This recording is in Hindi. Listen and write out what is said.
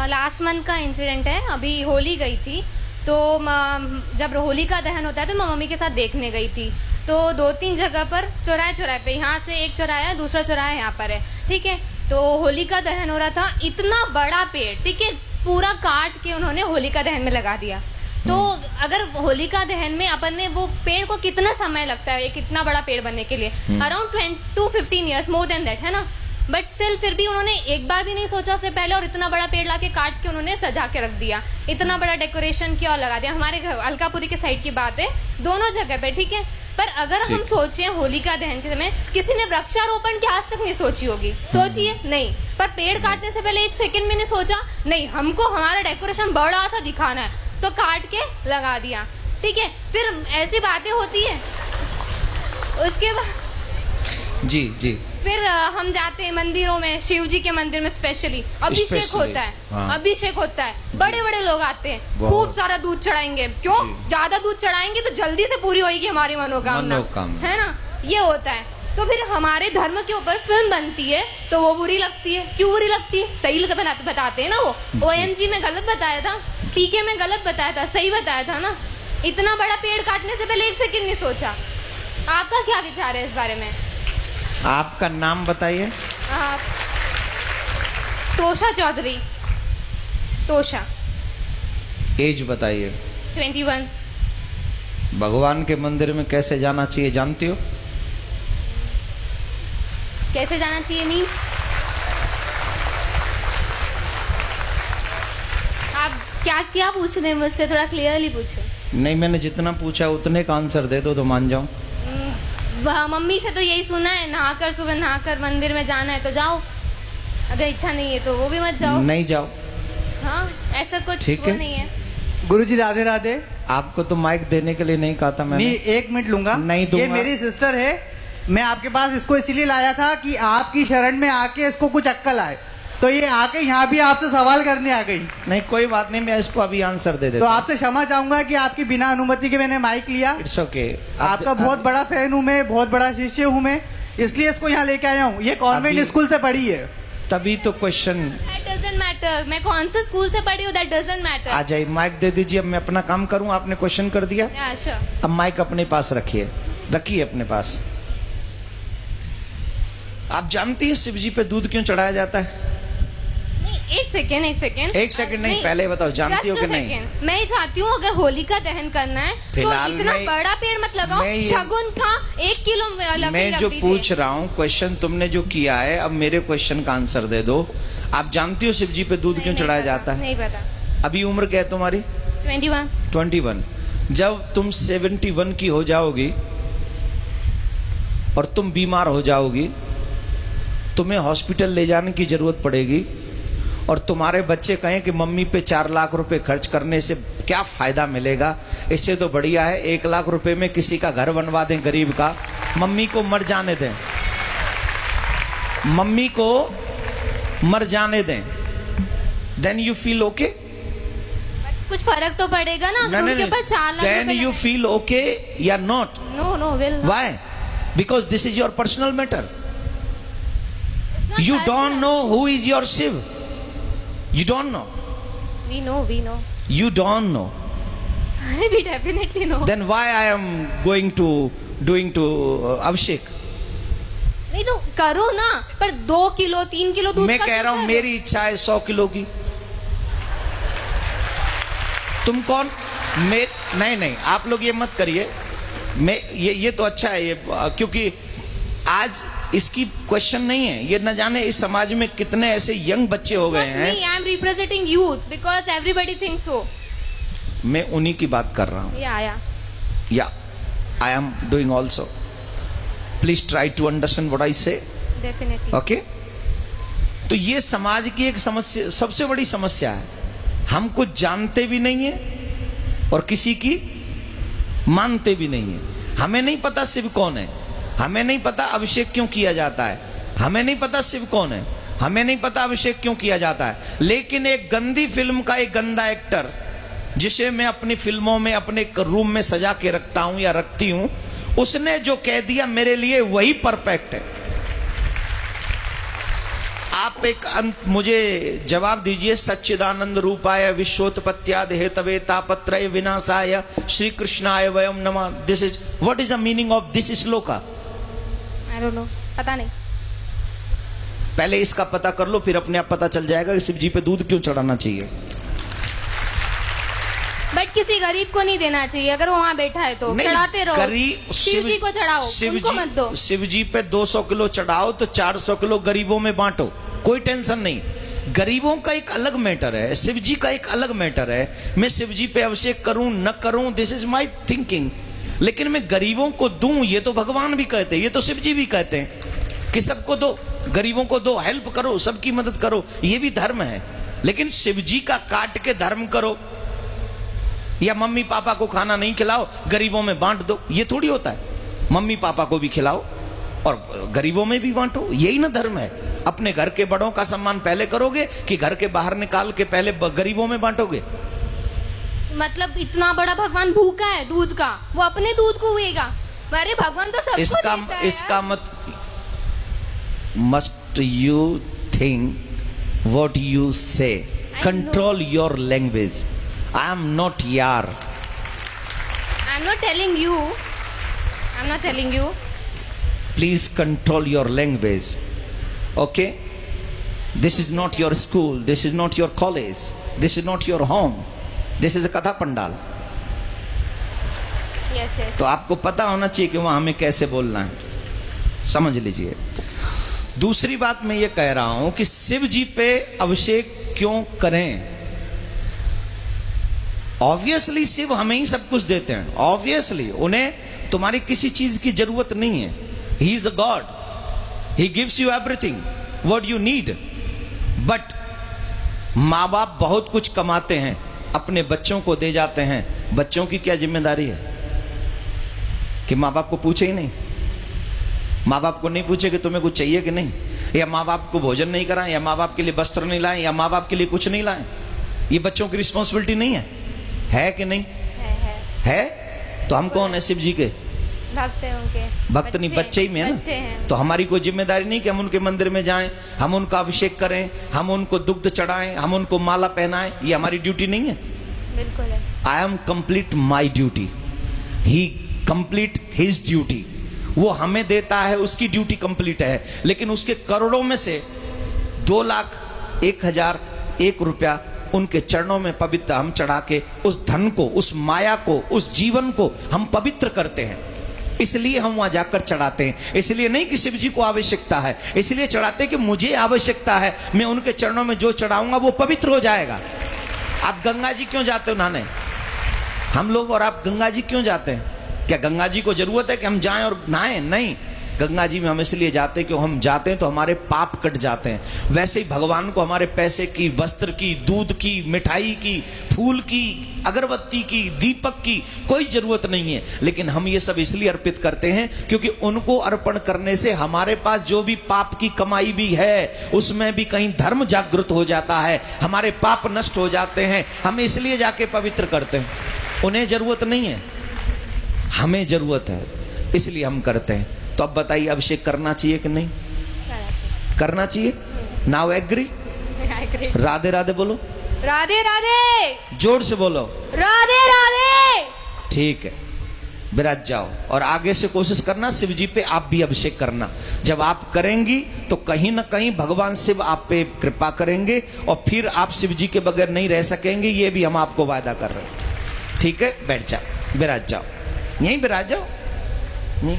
लास्ट मंथ का इंसिडेंट है। अभी होली गई थी, तो जब होली का दहन होता है तो मैं मम्मी के साथ देखने गई थी। तो 2-3 जगह पर चौराहे पे, यहाँ से एक चौराहा है, दूसरा चौराहा यहाँ पर है, ठीक है। तो होली का दहन हो रहा था, इतना बड़ा पेड़, ठीक है, पूरा काट के उन्होंने होली का दहन में लगा दिया। तो अगर होली का दहन में अपन ने वो पेड़ को कितना समय लगता है एक इतना बड़ा पेड़ बनने के लिए, around 10 to 15 years, more than that, है ना। बट स्टिल फिर भी उन्होंने एक बार भी नहीं सोचा उससे पहले, और इतना बड़ा पेड़ लाके काट के उन्होंने सजा के रख दिया, इतना बड़ा डेकोरेशन किया और लगा दिया। हमारे घर अलकापुरी के साइड की बात है, दोनों जगह पे, ठीक है। पर अगर हम सोचे होली का दहन के समय किसी ने वृक्षारोपण की आज तक नहीं सोची होगी, सोचिए नहीं। पर पेड़ काटने से पहले एक सेकंड में नहीं सोचा, नहीं हमको हमारा डेकोरेशन बड़ा सा दिखाना है, तो काट के लगा दिया, ठीक है। फिर ऐसी बातें होती है, उसके बाद जी फिर हम जाते हैं मंदिरों में, शिव जी के मंदिर में स्पेशली अभिषेक होता है। हाँ। अभिषेक होता है, बड़े बड़े लोग आते हैं, खूब सारा दूध चढ़ाएंगे। क्यों? ज्यादा दूध चढ़ाएंगे तो जल्दी से पूरी होगी हमारी मनोकामना, है ना, ये होता है। तो फिर हमारे धर्म के ऊपर फिल्म बनती है तो वो बुरी लगती है। क्यों बुरी लगती है? सही बताते हैं ना। वो OMG में गलत बताया था, PK में गलत बताया था, सही बताया था ना। इतना बड़ा पेड़ काटने से पहले एक सेकंड नहीं सोचा। आपका क्या विचार है इस बारे में? आपका नाम बताइए। तोशा चौधरी। तोशा। एज बताइए। 21। भगवान के मंदिर में कैसे जाना चाहिए जानती हो? कैसे जाना चाहिए मीन्स? आप क्या पूछ रहे हैं मुझसे? थोड़ा क्लियरली पूछे। नहीं, मैंने जितना पूछा उतने का आंसर दे दो तो मान जाऊं। मम्मी से तो यही सुना है, नहाकर सुबह नहाकर मंदिर में जाना है तो जाओ, अगर इच्छा नहीं है तो वो भी मत जाओ। नहीं जाओ। हाँ, ऐसा कुछ वो नहीं है। गुरुजी राधे राधे। आपको तो माइक देने के लिए नहीं कहा था मैंने। नहीं, 1 मिनट लूंगा। नहीं दूंगा। ये मेरी सिस्टर है, मैं आपके पास इसको इसीलिए लाया था कि आपकी शरण में आके इसको कुछ अक्कल आए, तो ये आके यहाँ भी आपसे सवाल करने आ गई। नहीं, कोई बात नहीं, मैं इसको अभी आंसर दे देता तो आपसे क्षमा चाहूंगा कि आपकी बिना अनुमति के मैंने माइक लिया। It's okay. आपका बहुत बड़ा फैन हूँ मैं, बहुत बड़ा शिष्य हूँ मैं, इसलिए इसको यहाँ लेके आया हूँ। ये कॉन्वेंट स्कूल से पढ़ी है। तभी तो क्वेश्चन। That doesn't matter, मैं कौन से स्कूल से पढ़ी हूँ, that doesn't matter। आ जाइए, माइक दे दीजिए। अब मैं अपना काम करूँ, आपने क्वेश्चन कर दिया। Yeah, sure। अब माइक अपने पास रखिए अपने पास। आप जानती हैं शिव जी पे दूध क्यों चढ़ाया जाता है? एक सेकेंड नहीं, पहले बताओ, जानती हो कि नहीं? मैं ही चाहती हूँ अगर होली का दहन करना है तो इतना बड़ा पेड़ मत लगाओ, शगुन का 1 किलो। मैं जो पूछ रहा हूँ क्वेश्चन तुमने जो किया है, अब मेरे क्वेश्चन का आंसर दे दो। आप जानती हो शिव जी पे दूध क्यों चढ़ाया जाता है? नहीं पता। अभी उम्र क्या है तुम्हारी? 21। जब तुम 71 की हो जाओगी और तुम बीमार हो जाओगी, तुम्हें हॉस्पिटल ले जाने की जरूरत पड़ेगी, और तुम्हारे बच्चे कहें कि मम्मी पे 4 लाख रुपए खर्च करने से क्या फायदा मिलेगा, इससे तो बढ़िया है 1 लाख रुपए में किसी का घर बनवा दें गरीब का, मम्मी को मर जाने दें, मम्मी को मर जाने दें। Then you feel okay? कुछ फर्क तो पड़ेगा ना अगर उनके ऊपर 4 lakh. Then you feel okay या not? No will. Why? Because this is your personal matter. You don't know who is your Shiv. You don't know. We know. You don't know. We definitely know. Then why I am doing to Abhishek? नहीं तो करो ना, पर 2 किलो 3 किलो दूध। मैं कह रहा हूँ मेरी इच्छा है 100 किलो की। तुम कौन? नहीं, आप लोग ये मत करिए। मैं ये तो अच्छा है ये, क्योंकि आज इसकी क्वेश्चन नहीं है, ये न जाने इस समाज में कितने ऐसे यंग बच्चे हो गए हैं। I am representing youth because everybody thinks so. मैं उन्हीं की बात कर रहा हूँ। या I am doing also. Please try to understand what I say. Definitely. Okay. तो ये समाज की एक समस्या, सबसे बड़ी समस्या है। हम कुछ जानते भी नहीं है और किसी की मानते भी नहीं है। हमें नहीं पता शिव कौन है, हमें नहीं पता अभिषेक क्यों किया जाता है, हमें नहीं पता शिव कौन है, हमें नहीं पता अभिषेक क्यों किया जाता है। लेकिन एक गंदी फिल्म का एक गंदा एक्टर, जिसे मैं अपनी फिल्मों में अपने रूम में सजा के रखता हूं या रखती हूं, उसने जो कह दिया मेरे लिए वही परफेक्ट है। आप एक मुझे जवाब दीजिए। सच्चिदानंद रूपाय विश्वोत्पत्त्यादि हेतवे तापत्रय विनाशाय श्री कृष्णाय वयम नमः। This is what is the meaning of this shloka? I don't know, पता नहीं। पहले इसका पता कर लो, फिर अपने आप पता चल जाएगा कि शिव जी पे दूध क्यों चढ़ाना चाहिए। बट किसी गरीब को नहीं देना चाहिए, अगर वो वहाँ बैठा है तो चढ़ाते रहो। शिव जी को चढ़ाओ, उनको मत दो। शिव जी पे 200 किलो चढ़ाओ तो 400 किलो गरीबों में बांटो, कोई टेंशन नहीं। गरीबों का एक अलग मैटर है, शिव जी का एक अलग मैटर है। मैं शिव जी पे अभिषेक करूं न करूं, दिस इज माई थिंकिंग। लेकिन मैं गरीबों को दूं, ये तो भगवान भी कहते हैं, ये तो शिव जी भी कहते हैं कि सबको दो, गरीबों को दो, हेल्प करो, सबकी मदद करो, ये भी धर्म है। लेकिन शिव जी का काट के धर्म करो या मम्मी पापा को खाना नहीं खिलाओ, गरीबों में बांट दो, ये थोड़ी होता है। मम्मी पापा को भी खिलाओ और गरीबों में भी बांटो, यही ना धर्म है। अपने घर के बड़ों का सम्मान पहले करोगे कि घर के बाहर निकाल के पहले गरीबों में बांटोगे? मतलब इतना बड़ा भगवान भूखा है दूध का, वो अपने दूध को हुएगा? अरे भगवान तो सबको देता है। इसका must you think what you say, control your language. I am not यार। I'm not telling you. I'm not telling you. Please control your language. Okay? This is not your school. This is not your college. This is not your home. This is a कथा पंडाल। Yes, yes. तो आपको पता होना चाहिए कि वहां हमें कैसे बोलना है, समझ लीजिए। दूसरी बात मैं ये कह रहा हूं कि शिव जी पे अभिषेक क्यों करें? ऑब्वियसली शिव हमें ही सब कुछ देते हैं, ऑब्वियसली उन्हें तुम्हारी किसी चीज की जरूरत नहीं है। He is a God, he gives you everything what you need. But माँ बाप बहुत कुछ कमाते हैं, अपने बच्चों को दे जाते हैं। बच्चों की क्या जिम्मेदारी है कि माँ बाप को पूछे ही नहीं? माँ बाप को नहीं पूछे कि तुम्हें कुछ चाहिए कि नहीं, या माँ बाप को भोजन नहीं कराएं, या माँ बाप के लिए वस्त्र नहीं लाएं, या माँ बाप के लिए कुछ नहीं लाएं? ये बच्चों की रिस्पॉन्सिबिलिटी नहीं है कि नहीं? है। तो हम कौन है? शिव जी के भक्त हैं, उनके भक्त नहीं, बच्चे ही में है ना। तो हमारी कोई जिम्मेदारी नहीं कि हम उनके मंदिर में जाएं, हम उनका अभिषेक करें, हम उनको दुग्ध चढ़ाएं, हम उनको माला पहनाएं? ये हमारी ड्यूटी नहीं है? बिल्कुल है। I am complete my duty, he complete his duty. वो हमें देता है, उसकी ड्यूटी कंप्लीट है। लेकिन उसके करोड़ों में से 2,01,001 रुपया उनके चरणों में पवित्र हम चढ़ा के उस धन को, उस माया को, उस जीवन को हम पवित्र करते हैं। इसलिए हम वहां जाकर चढ़ाते हैं। इसलिए नहीं कि शिव जी को आवश्यकता है, इसलिए चढ़ाते कि मुझे आवश्यकता है, मैं उनके चरणों में जो चढ़ाऊंगा वो पवित्र हो जाएगा। आप गंगा जी क्यों जाते हो नहाने? हम लोग और आप गंगा जी क्यों जाते हैं? क्या गंगा जी को जरूरत है कि हम जाएं और नहाएं? नहीं, गंगा जी में हम इसलिए जाते हैं कि हम जाते हैं तो हमारे पाप कट जाते हैं। वैसे ही भगवान को हमारे पैसे की, वस्त्र की, दूध की, मिठाई की, फूल की, अगरबत्ती की, दीपक की कोई जरूरत नहीं है। लेकिन हम ये सब इसलिए अर्पित करते हैं क्योंकि उनको अर्पण करने से हमारे पास जो भी पाप की कमाई भी है उसमें भी कहीं धर्म जागृत हो जाता है, हमारे पाप नष्ट हो जाते हैं। हम इसलिए जाके पवित्र करते हैं। उन्हें जरूरत नहीं है, हमें जरूरत है, इसलिए हम करते हैं। तो अब बताइए, अभिषेक करना चाहिए कि नहीं करना चाहिए? Now agree? राधे राधे बोलो। राधे राधे। जोर से बोलो। राधे राधे। ठीक है, विराज जाओ और आगे से कोशिश करना शिव जी पे आप भी अभिषेक करना। जब आप करेंगी तो कहीं ना कहीं भगवान शिव आप पे कृपा करेंगे और फिर आप शिव जी के बगैर नहीं रह सकेंगे। ये भी हम आपको वादा कर रहे हैं। ठीक है, बैठ जाओ, विराज जाओ, यहीं विराज जाओ। नहीं